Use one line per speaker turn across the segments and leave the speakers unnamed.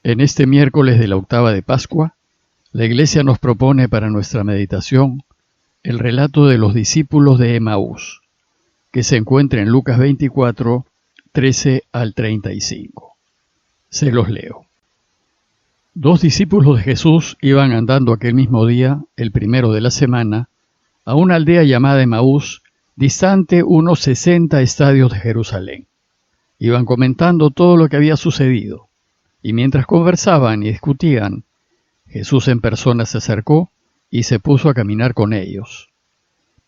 En este miércoles de la octava de Pascua, la Iglesia nos propone para nuestra meditación el relato de los discípulos de Emaús, que se encuentra en Lucas 24, 13 al 35. Se los leo. 2 discípulos de Jesús iban andando aquel mismo día, el primero de la semana, a una aldea llamada Emaús, distante unos 60 estadios de Jerusalén. Iban comentando todo lo que había sucedido, y mientras conversaban y discutían, Jesús en persona se acercó y se puso a caminar con ellos,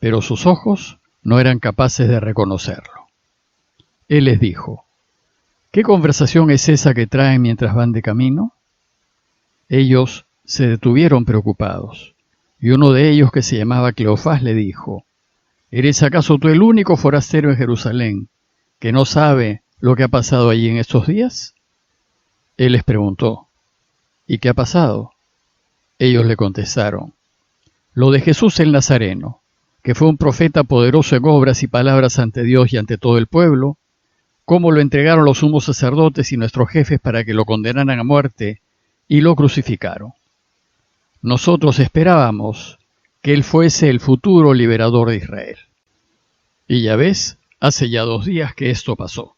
pero sus ojos no eran capaces de reconocerlo. Él les dijo: ¿Qué conversación es esa que traen mientras van de camino? Ellos se detuvieron preocupados, y uno de ellos, que se llamaba Cleofás, le dijo: ¿Eres acaso tú el único forastero en Jerusalén que no sabe lo que ha pasado allí en estos días? Él les preguntó: ¿Y qué ha pasado? Ellos le contestaron: lo de Jesús el Nazareno, que fue un profeta poderoso en obras y palabras ante Dios y ante todo el pueblo, cómo lo entregaron los sumos sacerdotes y nuestros jefes para que lo condenaran a muerte y lo crucificaron. Nosotros esperábamos que él fuese el futuro liberador de Israel. Y ya ves, hace ya 2 días que esto pasó.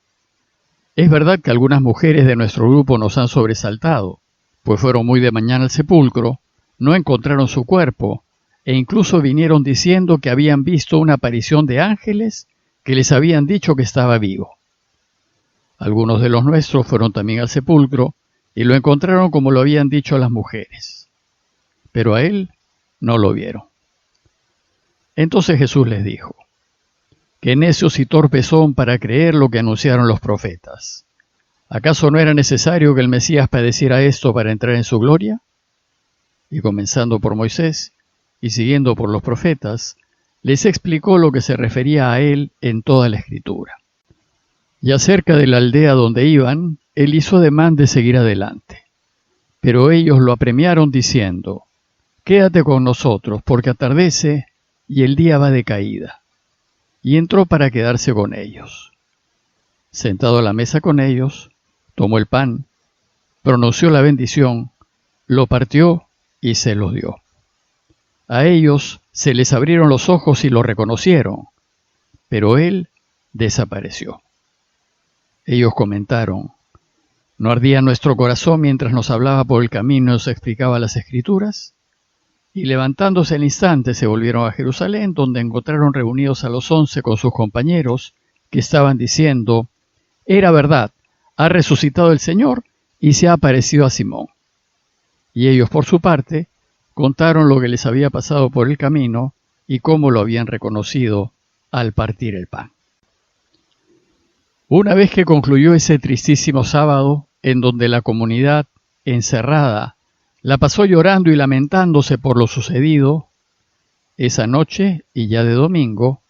Es verdad que algunas mujeres de nuestro grupo nos han sobresaltado, pues fueron muy de mañana al sepulcro, no encontraron su cuerpo, e incluso vinieron diciendo que habían visto una aparición de ángeles que les habían dicho que estaba vivo. Algunos de los nuestros fueron también al sepulcro y lo encontraron como lo habían dicho las mujeres, pero a él no lo vieron. Entonces Jesús les dijo: ¡Qué necios y torpes son para creer lo que anunciaron los profetas! ¿Acaso no era necesario que el Mesías padeciera esto para entrar en su gloria? Y comenzando por Moisés y siguiendo por los profetas, les explicó lo que se refería a él en toda la Escritura. Ya cerca de la aldea donde iban, él hizo ademán de seguir adelante. Pero ellos lo apremiaron diciendo: «Quédate con nosotros, porque atardece y el día va de caída». Y entró para quedarse con ellos. Sentado a la mesa con ellos, tomó el pan, pronunció la bendición, lo partió y se los dio. A ellos se les abrieron los ojos y lo reconocieron, pero él desapareció. Ellos comentaron: ¿no ardía nuestro corazón mientras nos hablaba por el camino y nos explicaba las Escrituras? Y levantándose al instante se volvieron a Jerusalén, donde encontraron reunidos a los 11 con sus compañeros, que estaban diciendo: «Era verdad, ha resucitado el Señor y se ha aparecido a Simón». Y ellos, por su parte, contaron lo que les había pasado por el camino y cómo lo habían reconocido al partir el pan. Una vez que concluyó ese tristísimo sábado, en donde la comunidad, encerrada, la pasó llorando y lamentándose por lo sucedido, esa noche, y ya de domingo,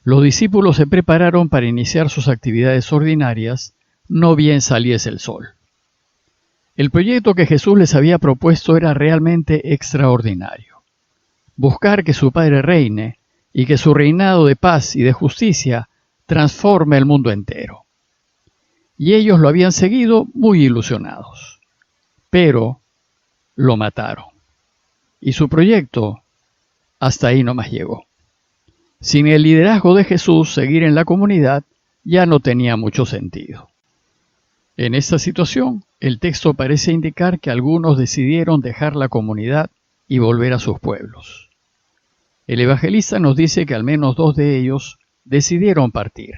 los discípulos se prepararon para iniciar sus actividades ordinarias, no bien saliese el sol. El proyecto que Jesús les había propuesto era realmente extraordinario: buscar que su Padre reine y que su reinado de paz y de justicia transforme el mundo entero. Y ellos lo habían seguido muy ilusionados. Pero lo mataron. Y su proyecto hasta ahí nomás llegó. Sin el liderazgo de Jesús, seguir en la comunidad ya no tenía mucho sentido. En esta situación, el texto parece indicar que algunos decidieron dejar la comunidad y volver a sus pueblos. El evangelista nos dice que al menos 2 de ellos decidieron partir.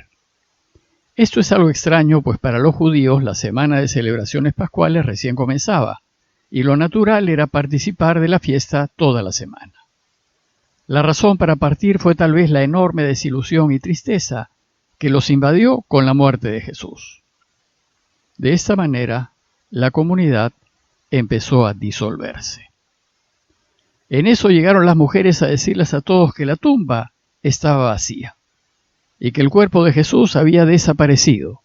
Esto es algo extraño, pues para los judíos la semana de celebraciones pascuales recién comenzaba, y lo natural era participar de la fiesta toda la semana. La razón para partir fue tal vez la enorme desilusión y tristeza que los invadió con la muerte de Jesús. De esta manera, la comunidad empezó a disolverse. En eso llegaron las mujeres a decirles a todos que la tumba estaba vacía y que el cuerpo de Jesús había desaparecido.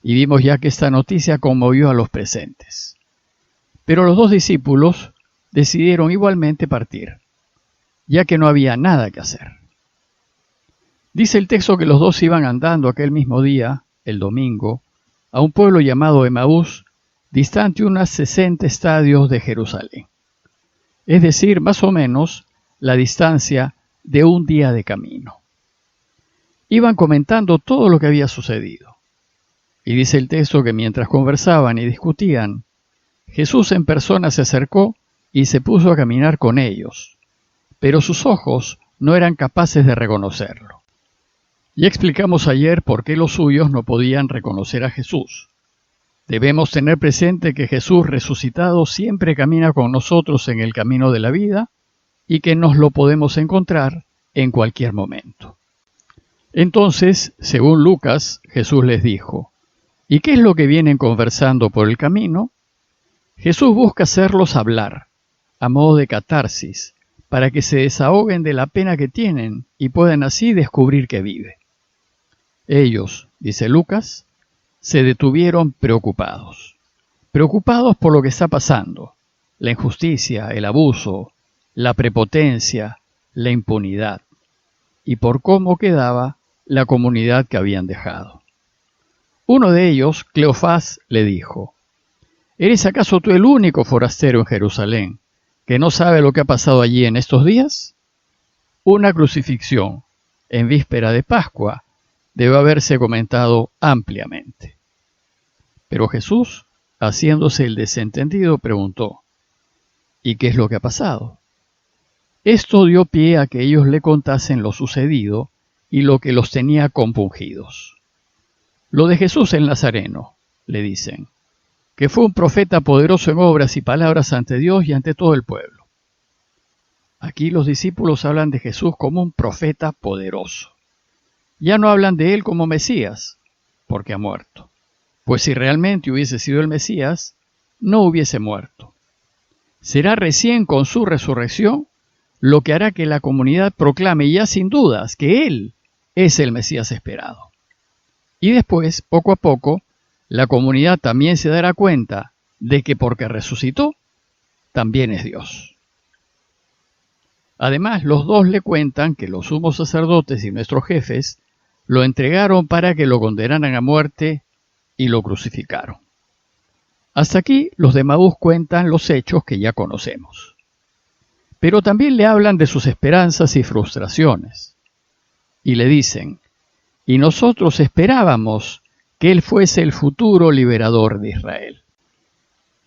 Y vimos ya que esta noticia conmovió a los presentes. Pero los 2 discípulos decidieron igualmente partir, ya que no había nada que hacer. Dice el texto que los 2 iban andando aquel mismo día, el domingo, a un pueblo llamado Emaús, distante unos 60 estadios de Jerusalén, es decir, más o menos la distancia de un día de camino. Iban comentando todo lo que había sucedido. Y dice el texto que mientras conversaban y discutían, Jesús en persona se acercó y se puso a caminar con ellos, pero sus ojos no eran capaces de reconocerlo. Ya explicamos ayer por qué los suyos no podían reconocer a Jesús. Debemos tener presente que Jesús resucitado siempre camina con nosotros en el camino de la vida y que nos lo podemos encontrar en cualquier momento. Entonces, según Lucas, Jesús les dijo, ¿y qué es lo que vienen conversando por el camino? Jesús busca hacerlos hablar, a modo de catarsis, para que se desahoguen de la pena que tienen y puedan así descubrir que vive. Ellos, dice Lucas, se detuvieron preocupados por lo que está pasando, la injusticia, el abuso, la prepotencia, la impunidad, y por cómo quedaba la comunidad que habían dejado. Uno de ellos, Cleofás, le dijo, ¿eres acaso tú el único forastero en Jerusalén que no sabe lo que ha pasado allí en estos días? Una crucifixión en víspera de Pascua debe haberse comentado ampliamente. Pero Jesús, haciéndose el desentendido, preguntó, ¿y qué es lo que ha pasado? Esto dio pie a que ellos le contasen lo sucedido y lo que los tenía compungidos. Lo de Jesús el Nazareno, le dicen, que fue un profeta poderoso en obras y palabras ante Dios y ante todo el pueblo. Aquí los discípulos hablan de Jesús como un profeta poderoso. Ya no hablan de él como Mesías, porque ha muerto. Pues si realmente hubiese sido el Mesías, no hubiese muerto. Será recién con su resurrección lo que hará que la comunidad proclame ya sin dudas que él es el Mesías esperado. Y después, poco a poco, la comunidad también se dará cuenta de que porque resucitó, también es Dios. Además, los dos le cuentan que los sumos sacerdotes y nuestros jefes lo entregaron para que lo condenaran a muerte y lo crucificaron. Hasta aquí los de Emaús cuentan los hechos que ya conocemos. Pero también le hablan de sus esperanzas y frustraciones. Y le dicen, y nosotros esperábamos que él fuese el futuro liberador de Israel.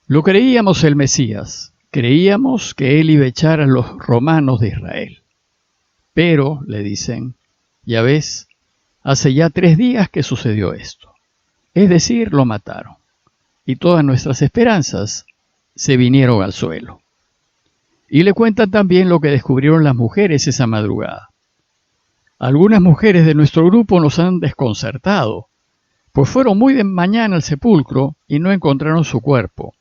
Lo creíamos el Mesías, creíamos que él iba a echar a los romanos de Israel. Pero, le dicen, ya ves, hace ya 3 días que sucedió esto. Es decir, lo mataron. Y todas nuestras esperanzas se vinieron al suelo. Y le cuentan también lo que descubrieron las mujeres esa madrugada. Algunas mujeres de nuestro grupo nos han desconcertado, pues fueron muy de mañana al sepulcro y no encontraron su cuerpo.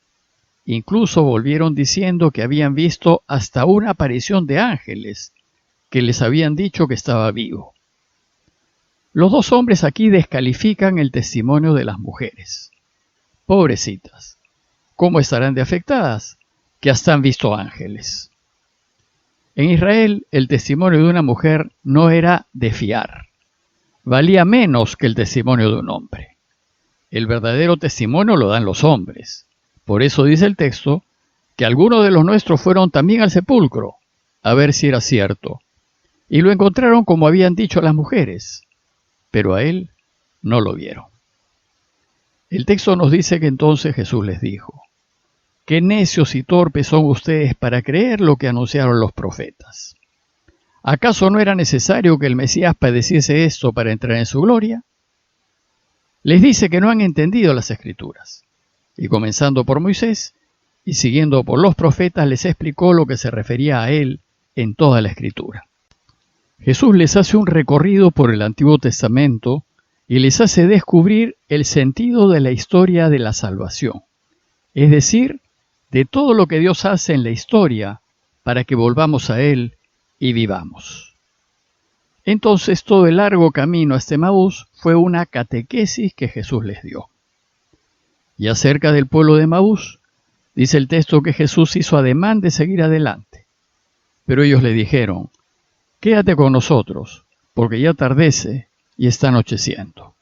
Incluso volvieron diciendo que habían visto hasta una aparición de ángeles que les habían dicho que estaba vivo. Los 2 hombres aquí descalifican el testimonio de las mujeres. Pobrecitas, ¿cómo estarán de afectadas? Que hasta han visto ángeles. En Israel, el testimonio de una mujer no era de fiar. Valía menos que el testimonio de un hombre. El verdadero testimonio lo dan los hombres. Por eso dice el texto que algunos de los nuestros fueron también al sepulcro, a ver si era cierto. Y lo encontraron como habían dicho las mujeres, pero a él no lo vieron. El texto nos dice que entonces Jesús les dijo, «Qué necios y torpes son ustedes para creer lo que anunciaron los profetas. ¿Acaso no era necesario que el Mesías padeciese esto para entrar en su gloria?» Les dice que no han entendido las Escrituras. Y comenzando por Moisés y siguiendo por los profetas, les explicó lo que se refería a él en toda la Escritura. Jesús les hace un recorrido por el Antiguo Testamento y les hace descubrir el sentido de la historia de la salvación, es decir, de todo lo que Dios hace en la historia para que volvamos a Él y vivamos. Entonces todo el largo camino hasta Emaús fue una catequesis que Jesús les dio. Y acerca del pueblo de Emaús, dice el texto que Jesús hizo ademán de seguir adelante. Pero ellos le dijeron, «Quédate con nosotros, porque ya atardece y está anocheciendo».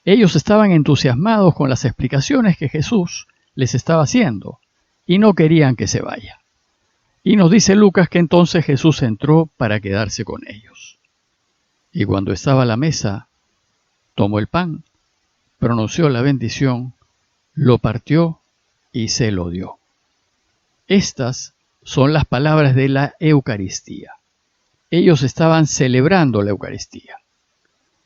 Ellos estaban entusiasmados con las explicaciones que Jesús les estaba haciendo y no querían que se vaya. Y nos dice Lucas que entonces Jesús entró para quedarse con ellos. Y cuando estaba a la mesa, tomó el pan, pronunció la bendición, lo partió y se lo dio. Estas son las palabras de la Eucaristía. Ellos estaban celebrando la Eucaristía.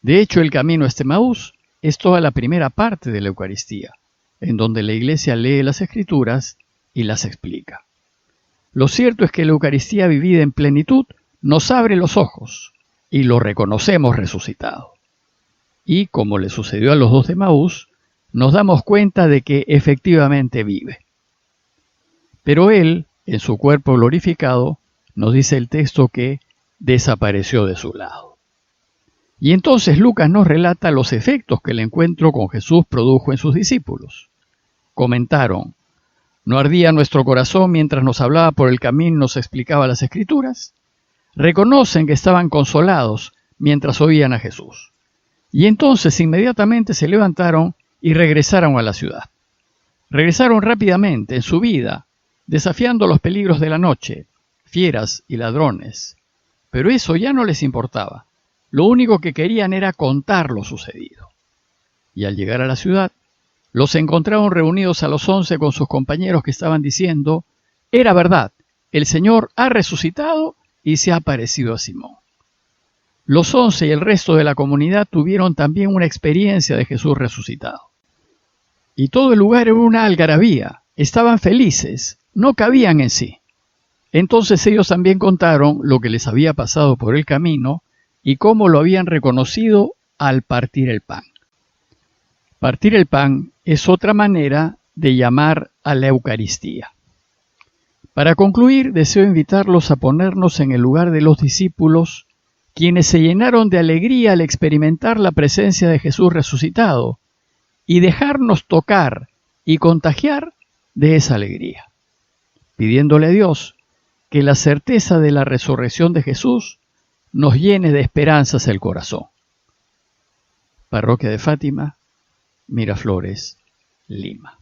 De hecho, el camino hasta Emaús es toda la primera parte de la Eucaristía, en donde la Iglesia lee las Escrituras y las explica. Lo cierto es que la Eucaristía vivida en plenitud nos abre los ojos y lo reconocemos resucitado. Y, como le sucedió a los dos de Emaús, nos damos cuenta de que efectivamente vive. Pero Él, en su cuerpo glorificado, nos dice el texto que desapareció de su lado. Y entonces Lucas nos relata los efectos que el encuentro con Jesús produjo en sus discípulos. Comentaron: ¿no ardía nuestro corazón mientras nos hablaba por el camino y nos explicaba las Escrituras? Reconocen que estaban consolados mientras oían a Jesús. Y entonces inmediatamente se levantaron y regresaron a la ciudad. Regresaron rápidamente en su vida, desafiando los peligros de la noche, fieras y ladrones. Pero eso ya no les importaba. Lo único que querían era contar lo sucedido. Y al llegar a la ciudad, los encontraron reunidos a los 11 con sus compañeros que estaban diciendo: era verdad, el Señor ha resucitado y se ha aparecido a Simón. Los 11 y el resto de la comunidad tuvieron también una experiencia de Jesús resucitado. Y todo el lugar era una algarabía, estaban felices, no cabían en sí. Entonces ellos también contaron lo que les había pasado por el camino y cómo lo habían reconocido al partir el pan. Partir el pan es otra manera de llamar a la Eucaristía. Para concluir, deseo invitarlos a ponernos en el lugar de los discípulos, quienes se llenaron de alegría al experimentar la presencia de Jesús resucitado, y dejarnos tocar y contagiar de esa alegría, pidiéndole a Dios que la certeza de la resurrección de Jesús nos llene de esperanzas el corazón. Parroquia de Fátima, Miraflores, Lima.